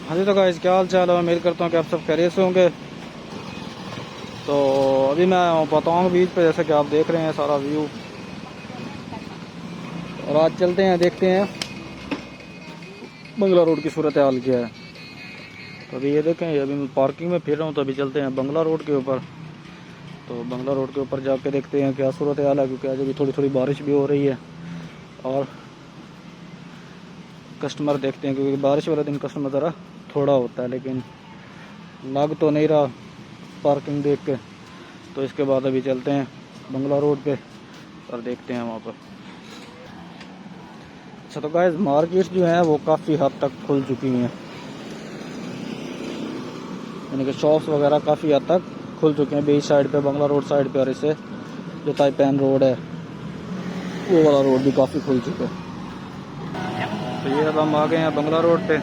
हाँ जी, तो गाइस क्या हाल चाल है। उम्मीद करता हूँ कि आप सब खैरियत से होंगे। तो अभी मैं पतंग बीच पे, जैसे कि आप देख रहे हैं सारा व्यू। और आज चलते हैं, देखते हैं बंगला रोड की सूरत हाल क्या है। तो अभी ये देखें, अभी मैं पार्किंग में फिर रहा हूँ, तो अभी चलते हैं बंगला रोड के ऊपर। तो बंगला रोड के ऊपर जाके देखते हैं क्या सूरत हाल है, क्योंकि आज अभी थोड़ी थोड़ी बारिश भी हो रही है। और कस्टमर देखते हैं, क्योंकि बारिश वाले दिन कस्टमर ज़रा थोड़ा होता है, लेकिन लग तो नहीं रहा पार्किंग देख के। तो इसके बाद अभी चलते हैं बंगला रोड पे और देखते हैं वहाँ पर। अच्छा, तो गाइस मार्केट जो है वो काफ़ी हद तक खुल चुकी हैं, यानी कि शॉप्स वगैरह काफ़ी हद तक खुल चुके हैं बीच साइड पे, बंगला रोड साइड पे। और इससे जो ताइपैन रोड है वो वाला रोड भी काफ़ी खुल चुका है। तो ये अब हम आ गए हैं बंगला रोड पे।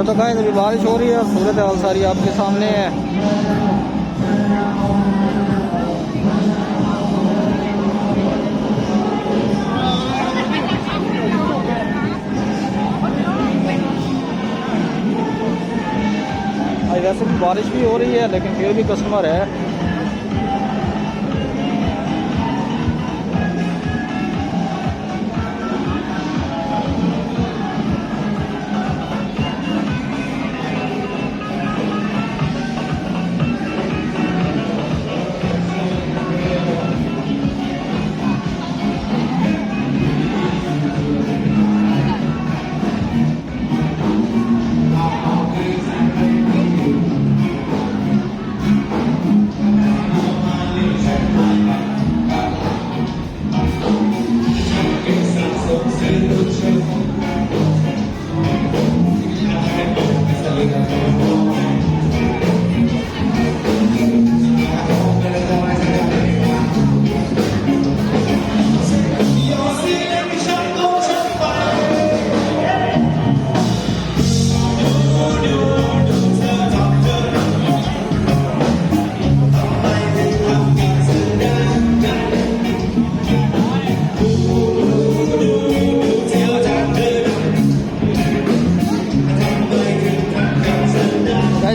अच्छा तो गाइस अभी बारिश हो रही है, सूरत हाल सारी आपके सामने है। आज वैसे भी बारिश भी हो रही है लेकिन फिर भी कस्टमर है।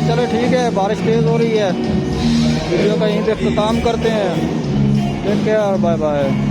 चलो ठीक है, बारिश तेज़ हो रही है, वीडियो का यहीं पे इख्तिताम करते हैं। Take care, bye bye.